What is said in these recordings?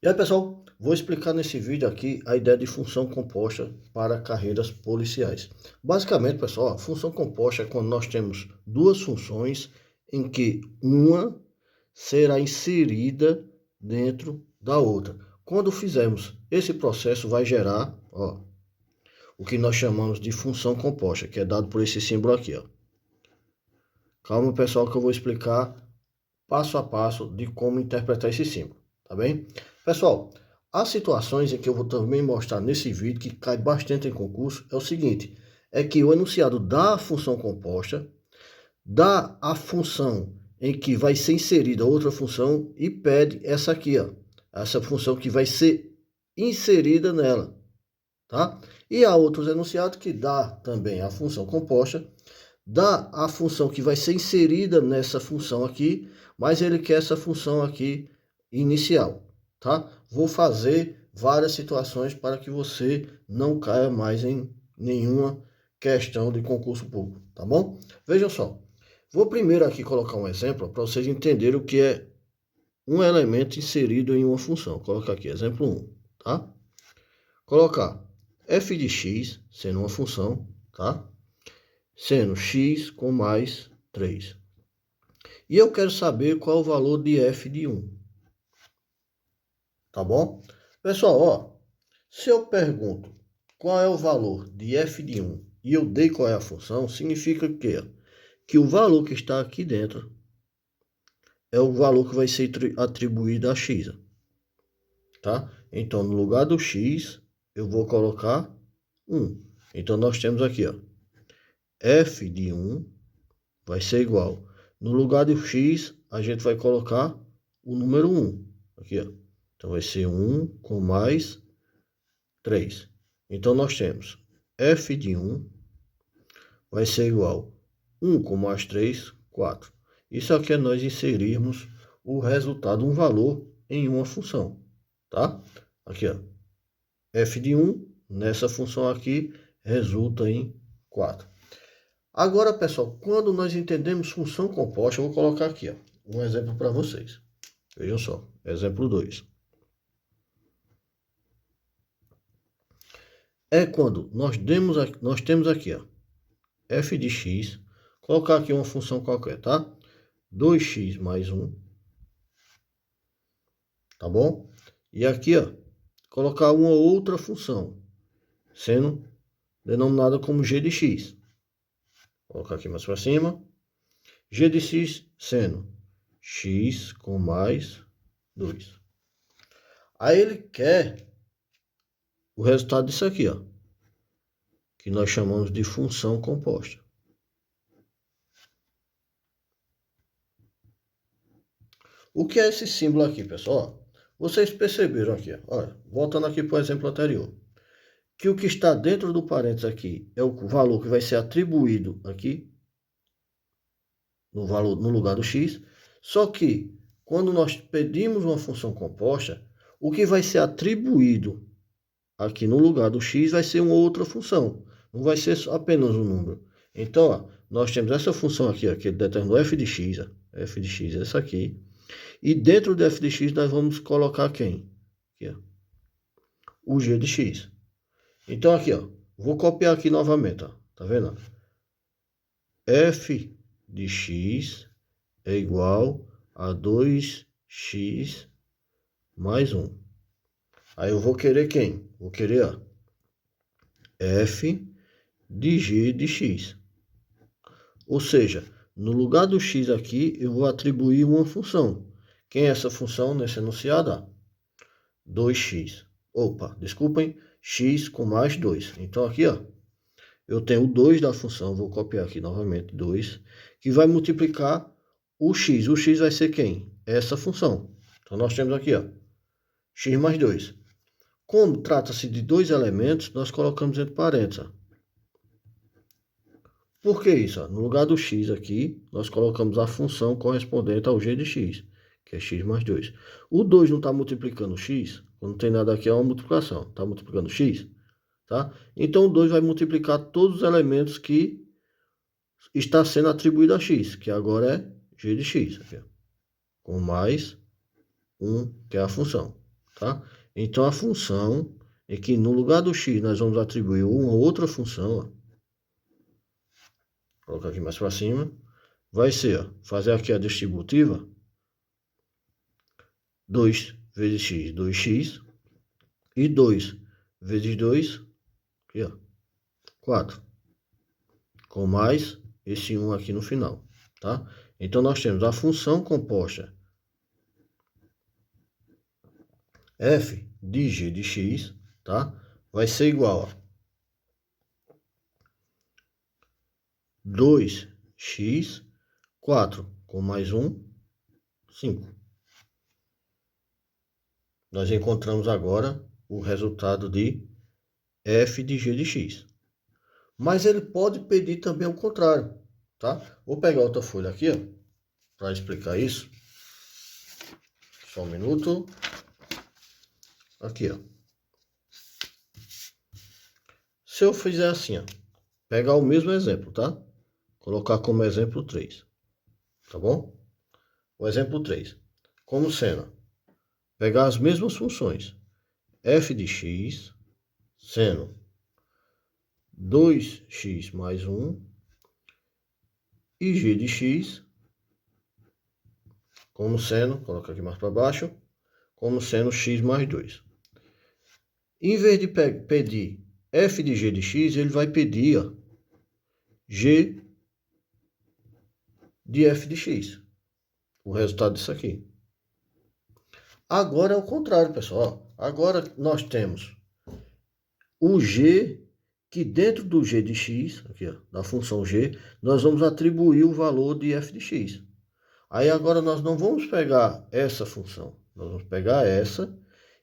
E aí, pessoal, vou explicar nesse vídeo aqui a ideia de função composta para carreiras policiais. Basicamente, pessoal, a função composta é quando nós temos duas funções em que uma será inserida dentro da outra. Quando fizermos esse processo, vai gerar, o que nós chamamos de função composta, que é dado por esse símbolo aqui, ó. Calma, pessoal, que eu vou explicar passo a passo de como interpretar esse símbolo, tá bem? Pessoal, as situações em que eu vou também mostrar nesse vídeo, que cai bastante em concurso, é o seguinte, é que o enunciado dá a função composta, dá a função em que vai ser inserida outra função e pede essa aqui, ó, essa função que vai ser inserida nela, tá? E há outros enunciados que dá também a função composta, dá a função que vai ser inserida nessa função aqui, mas ele quer essa função aqui inicial, tá? Vou fazer várias situações para que você não caia mais em nenhuma questão de concurso público, tá bom? Vejam só, vou primeiro aqui colocar um exemplo para vocês entenderem o que é um elemento inserido em uma função. Vou colocar aqui, exemplo 1, tá? Colocar f de x sendo uma função, tá? Sendo x com mais 3. E eu quero saber qual o valor de f de 1. Tá bom? Pessoal, ó, se eu pergunto qual é o valor de f de 1 e eu dei qual é a função, significa que o valor que está aqui dentro é o valor que vai ser atribuído a x. Tá? Então, no lugar do x, eu vou colocar 1. Então, nós temos aqui, ó, f de 1 vai ser igual. No lugar do x, a gente vai colocar o número 1. Aqui, ó. Então, vai ser 1 com mais 3. Então, nós temos f de 1 vai ser igual 1 com mais 3, 4. Isso aqui é nós inserirmos o resultado, um valor em uma função. Tá? Aqui, ó. f de 1, nessa função aqui, resulta em 4. Agora, pessoal, quando nós entendemos função composta, eu vou colocar aqui, ó, um exemplo para vocês. Vejam só, exemplo 2. É quando nós temos aqui, ó, f de x, colocar aqui uma função qualquer, tá? 2x mais 1, tá bom? E aqui, ó, colocar uma outra função, sendo denominada como g de x. Vou colocar aqui mais para cima. G de x sendo x com mais 2. Aí ele quer o resultado disso aqui, ó, que nós chamamos de função composta. O que é esse símbolo aqui, pessoal? Vocês perceberam aqui, ó, olha, voltando aqui para o exemplo anterior, que o que está dentro do parênteses aqui é o valor que vai ser atribuído aqui, no lugar do x, só que quando nós pedimos uma função composta, o que vai ser atribuído aqui no lugar do x vai ser uma outra função, não vai ser apenas um número. Então, ó, nós temos essa função aqui, ó, que determina f de x, ó, f de x é essa aqui, e dentro do f de x nós vamos colocar quem? Aqui, ó, o g de x. Então aqui, ó, vou copiar aqui novamente, ó, tá vendo? F de x é igual a 2x mais 1. Aí eu vou querer quem? Vou querer, ó, f de g de x. Ou seja, no lugar do x aqui, eu vou atribuir uma função. Quem é essa função nesse enunciado? 2x. Opa, desculpem, x com mais 2. Então aqui, ó, eu tenho o 2 da função, vou copiar aqui novamente, 2, que vai multiplicar o x. O x vai ser quem? Essa função. Então nós temos aqui, ó, x mais 2. Como trata-se de dois elementos, nós colocamos entre parênteses. Por que isso? No lugar do x aqui, nós colocamos a função correspondente ao g de x, que é x mais 2. O 2 não está multiplicando x, quando não tem nada aqui é uma multiplicação, está multiplicando x, tá? Então o 2 vai multiplicar todos os elementos que está sendo atribuído a x, que agora é g de x, aqui, com mais 1, que é a função. tá? Então, a função é que no lugar do x nós vamos atribuir uma outra função, ó. Vou colocar aqui mais para cima. Vai ser, ó, fazer aqui a distributiva. 2 vezes x, 2x. E 2 vezes 2, aqui, ó, 4. Com mais esse 1 aqui no final, tá? Então, nós temos a função composta f de g de x, tá? Vai ser igual a 2x, 4 com mais 1, 5. Nós encontramos agora o resultado de f de g de x. Mas ele pode pedir também o contrário, tá? Vou pegar outra folha aqui, ó, para explicar isso. Só um minuto. Aqui, ó. Se eu fizer assim, ó, pegar o mesmo exemplo, tá? Colocar como exemplo 3, tá bom? O exemplo 3, como sendo, pegar as mesmas funções, f de x, sendo 2x mais 1, e g de x, como sendo, colocar aqui mais para baixo, como sendo x mais 2. Em vez de pedir f de g de x, ele vai pedir, ó, g de f de x. O resultado disso aqui. Agora é o contrário, pessoal. Agora nós temos o g, que dentro do g de x, aqui, ó, da função g, nós vamos atribuir o valor de f de x. Aí agora nós não vamos pegar essa função. Nós vamos pegar essa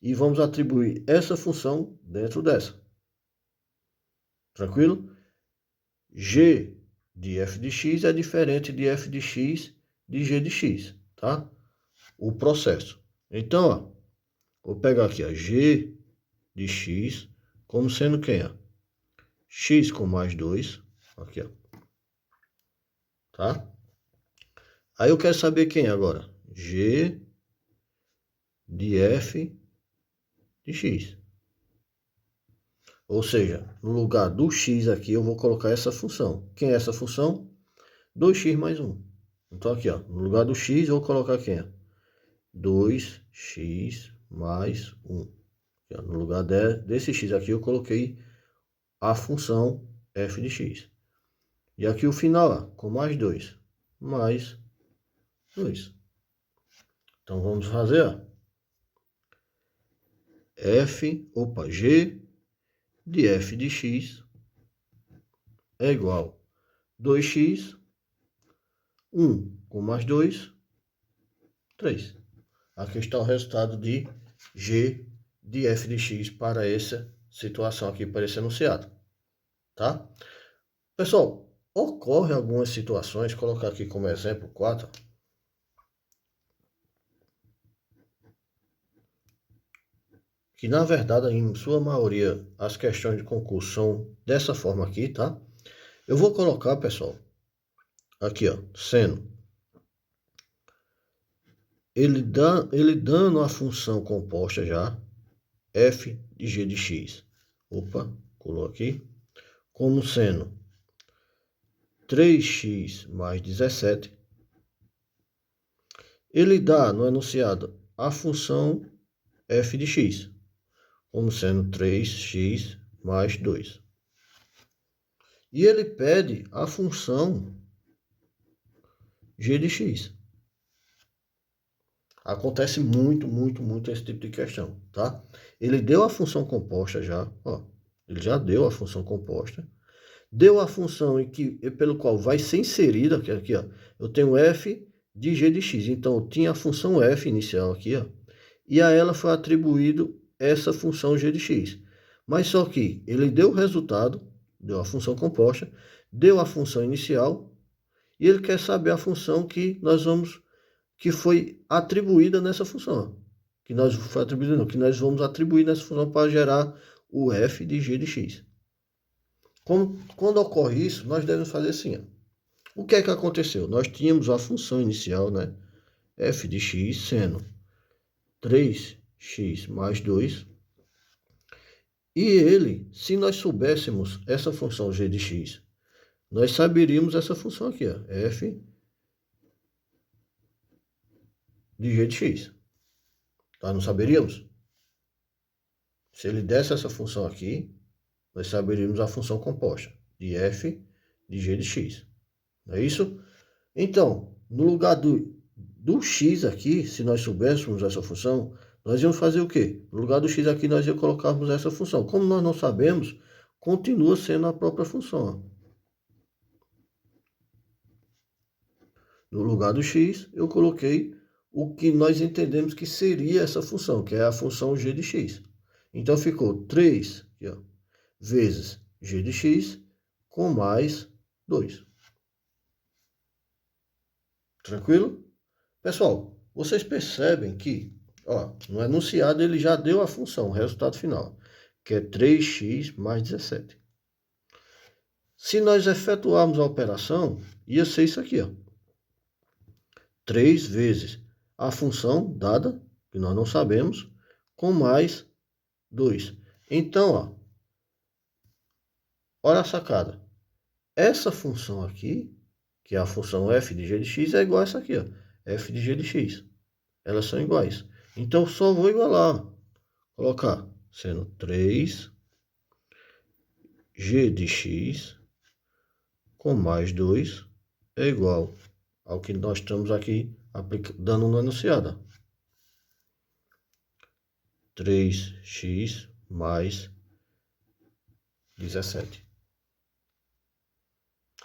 e vamos atribuir essa função dentro dessa. Tranquilo? G de f de x é diferente de f de x de g de x, tá? O processo. Então, ó, vou pegar aqui, ó, g de x como sendo quem, ó? X com mais 2, aqui, ó. Tá? Aí eu quero saber quem agora? G de f de x. Ou seja, no lugar do x aqui, eu vou colocar essa função. Quem é essa função? 2x mais 1. Então aqui, ó, no lugar do x, eu vou colocar quem? 2x mais 1. Aqui, ó, no lugar desse x aqui, eu coloquei a função f de x. E aqui o final, ó, com mais 2. Mais 2. Então vamos fazer, ó, g de f de x é igual a 2x, 1 com mais 2, 3. Aqui está o resultado de g de f de x para essa situação aqui, para esse enunciado. Tá? Pessoal, ocorre algumas situações, colocar aqui como exemplo 4, que na verdade, em sua maioria, as questões de concurso são dessa forma aqui, tá? Eu vou colocar, pessoal, aqui, ó, sendo ele dando a função composta já, f de g de x. Opa, colou aqui. Como sendo 3x mais 17. Ele dá no enunciado a função f de x, como sendo 3x mais 2. E ele pede a função g de x. Acontece muito esse tipo de questão, tá? Ele deu a função composta já, ó. Ele já deu a função composta. Deu a função pelo qual vai ser inserida, aqui, ó. Eu tenho f de g de x. Então, eu tinha a função f inicial aqui, ó. E a ela foi atribuído essa função g de x. Mas só que ele deu o resultado, deu a função composta, deu a função inicial, e ele quer saber a função que foi atribuída nessa função. Que nós vamos atribuir nessa função para gerar o f de g de x. Quando ocorre isso, nós devemos fazer assim, ó. O que é que aconteceu? Nós tínhamos a função inicial, né? F de x sendo 3x x mais 2. E ele, se nós soubéssemos essa função g de x, nós saberíamos essa função aqui, ó, f de g de x. Nós não saberíamos? Se ele desse essa função aqui, nós saberíamos a função composta de f de g de x. Não é isso? Então, no lugar do x aqui, se nós soubéssemos essa função, nós íamos fazer o quê? No lugar do x aqui, nós íamos colocarmos essa função. Como nós não sabemos, continua sendo a própria função. No lugar do x, eu coloquei o que nós entendemos que seria essa função, que é a função g de x. Então, ficou 3 aqui, ó, vezes g de x com mais 2. Tranquilo? Pessoal, vocês percebem que, ó, no enunciado ele já deu a função, o resultado final, que é 3x mais 17. Se nós efetuarmos a operação, ia ser isso aqui, ó. 3 vezes a função dada, que nós não sabemos, com mais 2. Então, ó, olha a sacada. Essa função aqui, que é a função f de g de x, é igual a essa aqui, ó, f de g de x. Elas são iguais. Então, só vou igualar. Colocar sendo 3 g de x com mais 2 é igual ao que nós estamos aqui dando no enunciado. 3x mais 17.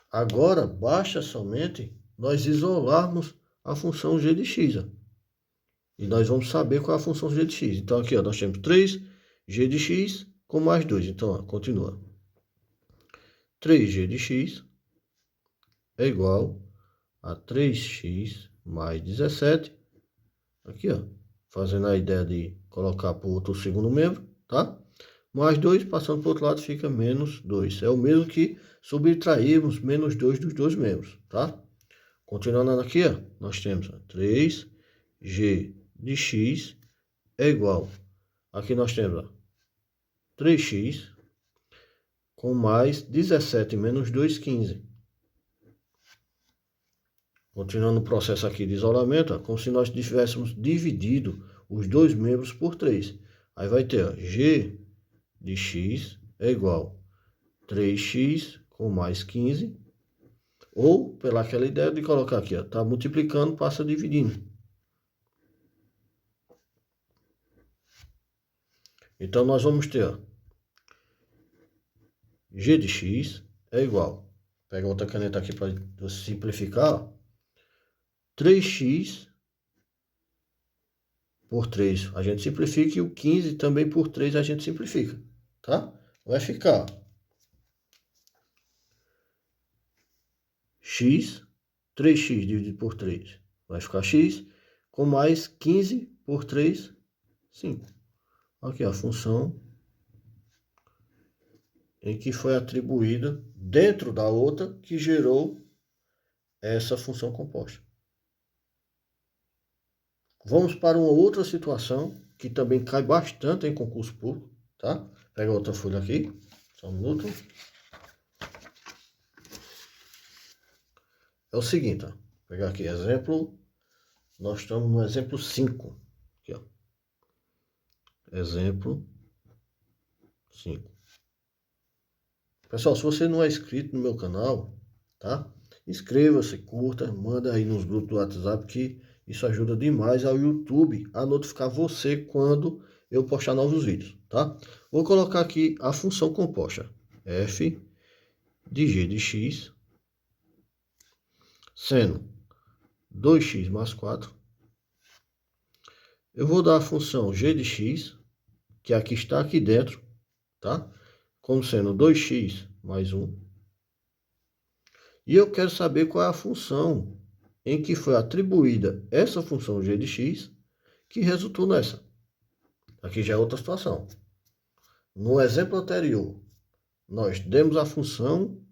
Agora, basta somente nós isolarmos a função g de x. Ó. E nós vamos saber qual é a função g de x. Então, aqui ó, nós temos 3g de x com mais 2. Então, ó, continua. 3g de x é igual a 3x mais 17. Aqui, ó, fazendo a ideia de colocar para o outro segundo membro, tá? Mais 2, passando para o outro lado, fica menos 2. É o mesmo que subtrairmos menos 2 dos dois membros, tá? Continuando aqui, ó, nós temos 3g de x é igual. Aqui nós temos 3x com mais 17 menos 2, 15. Continuando o processo aqui de isolamento, ó, como se nós tivéssemos dividido os dois membros por 3. Aí vai ter, ó, g de x é igual a 3x com mais 15. Ou, pela aquela ideia de colocar aqui, ó, tá multiplicando, passa dividindo. Então, nós vamos ter, ó, g de x é igual. Pega outra caneta aqui para simplificar, ó. 3x por 3 a gente simplifica e o 15 também por 3 a gente simplifica, tá? Vai ficar x, 3x dividido por 3, vai ficar x, com mais 15 por 3, 5. Aqui a função em que foi atribuída dentro da outra que gerou essa função composta. Vamos para uma outra situação que também cai bastante em concurso público, tá? Pega outra folha aqui, só um minuto. É o seguinte, ó. Vou pegar aqui exemplo, nós estamos no exemplo 5. Aqui, ó. Exemplo 5. Pessoal, se você não é inscrito no meu canal, tá? Inscreva-se, curta, manda aí nos grupos do WhatsApp que isso ajuda demais ao YouTube a notificar você quando eu postar novos vídeos, tá? Vou colocar aqui a função composta, f de g de x, sendo 2x mais 4. Eu vou dar a função g de x, que aqui está aqui dentro, tá? Como sendo 2x mais 1. E eu quero saber qual é a função em que foi atribuída essa função g de x que resultou nessa. Aqui já é outra situação. No exemplo anterior, nós demos a função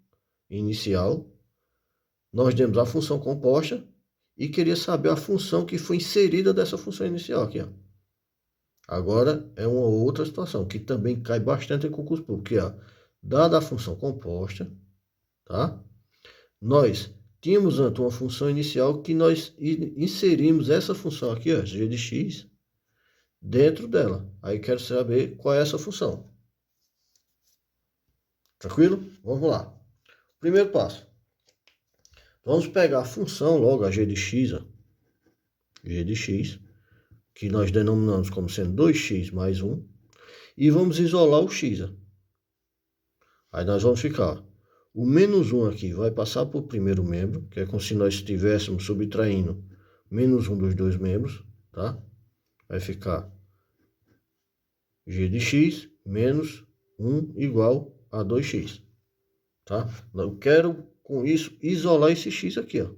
inicial, nós demos a função composta e queria saber a função que foi inserida dessa função inicial aqui, ó. Agora é uma outra situação que também cai bastante em concurso público, que é, dada a função composta, tá? Nós tínhamos antes uma função inicial que nós inserimos essa função aqui, ó, g de x, dentro dela. Aí quero saber qual é essa função. Tranquilo? Vamos lá. Primeiro passo. Vamos pegar a função logo, a g de x, ó, g de x, que nós denominamos como sendo 2x mais 1, e vamos isolar o x. Ó. Aí nós vamos ficar, o menos 1 aqui vai passar para o primeiro membro, que é como se nós estivéssemos subtraindo menos 1 dos dois membros, tá? Vai ficar g de x menos 1 igual a 2x, tá? Eu quero, com isso, isolar esse x aqui, ó.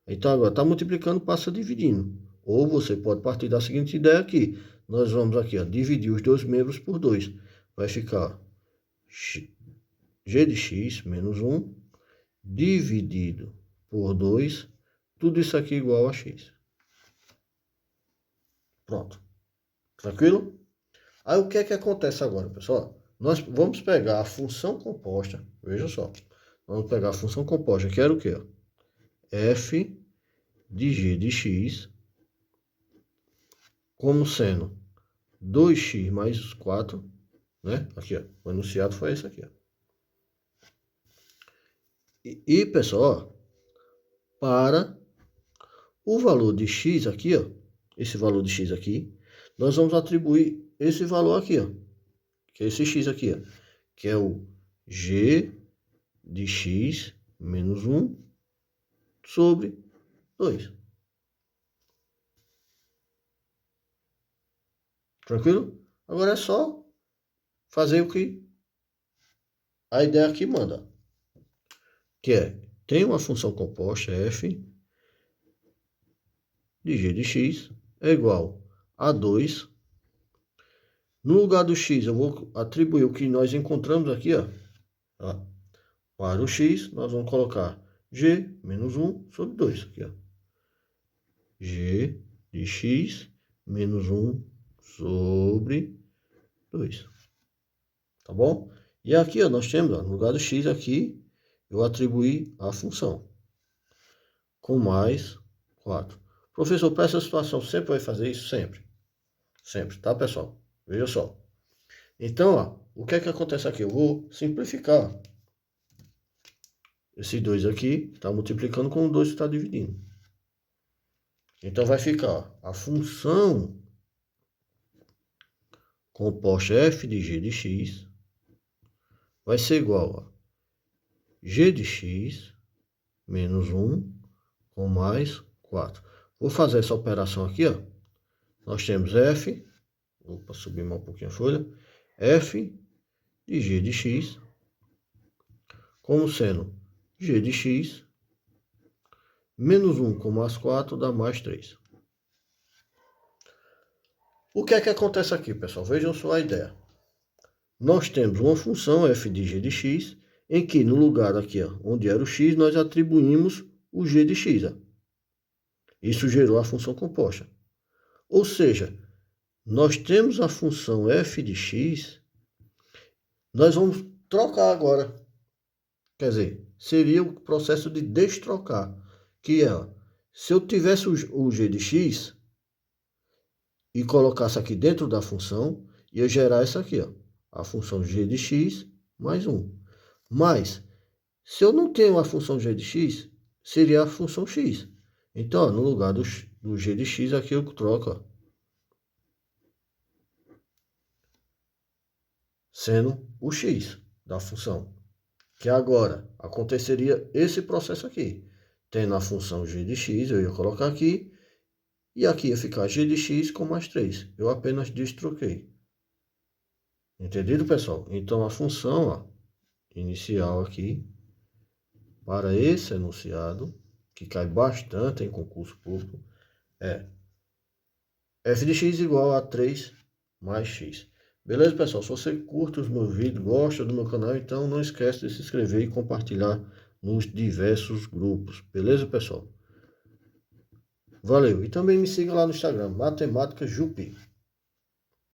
Então, agora está multiplicando, passa dividindo. Ou você pode partir da seguinte ideia aqui. Nós vamos aqui, ó, dividir os dois membros por 2. Vai ficar g de x menos 1 dividido por 2. Tudo isso aqui igual a x. Pronto. Tranquilo? Aí o que é que acontece agora, pessoal? Nós vamos pegar a função composta. Veja só. Vamos pegar a função composta, que era o quê? F de g de x como sendo 2x mais 4, né? Aqui, ó. O enunciado foi esse aqui, ó. E pessoal, ó, para o valor de x aqui, ó, esse valor de x aqui, nós vamos atribuir esse valor aqui, ó, que é esse x aqui, ó, que é o g de x menos 1 sobre 2. Tranquilo? Agora é só fazer o que a ideia aqui manda. Que é, tem uma função composta f de g de x é igual a 2. No lugar do x, eu vou atribuir o que nós encontramos aqui, ó. Tá? Para o x, nós vamos colocar g menos 1 sobre 2. Aqui, ó. G de x menos 1 sobre 2. Tá bom? E aqui, ó, nós temos, ó, no lugar do x aqui, eu atribuí a função com mais 4. Professor, para essa situação, sempre vai fazer isso? Sempre. Sempre, tá, pessoal? Veja só. Então, ó, o que é que acontece aqui? Eu vou simplificar. Esse 2 aqui está multiplicando com o 2 que está dividindo. Então, vai ficar a função composta f de g de x vai ser igual a g de x menos 1 com mais 4. Vou fazer essa operação aqui, ó. Nós temos f, opa, subir mais um pouquinho a folha, f de g de x como sendo g de x menos 1 com mais 4 dá mais 3. O que é que acontece aqui, pessoal? Vejam só a ideia. Nós temos uma função f de g de x, em que no lugar aqui, ó, onde era o x, nós atribuímos o g de x. Ó. Isso gerou a função composta. Ou seja, nós temos a função f de x, nós vamos trocar agora. Quer dizer, seria o processo de destrocar, que é, ó, se eu tivesse o g de x e colocasse aqui dentro da função, ia gerar essa aqui, ó, a função g de x mais 1. Mas, se eu não tenho a função g de x, seria a função x. Então, ó, no lugar do g de x, aqui eu troco, ó, sendo o x da função. Que agora aconteceria esse processo aqui. Tendo a função g de x, eu ia colocar aqui. E aqui ia ficar g de x com mais 3. Eu apenas destroquei. Entendido, pessoal? Então, a função, ó, inicial aqui, para esse enunciado, que cai bastante em concurso público, é f de x igual a 3 mais x. Beleza, pessoal? Se você curte os meus vídeos, gosta do meu canal, então não esquece de se inscrever e compartilhar nos diversos grupos. Beleza, pessoal? Valeu. E também me siga lá no Instagram, Matemática Jupi.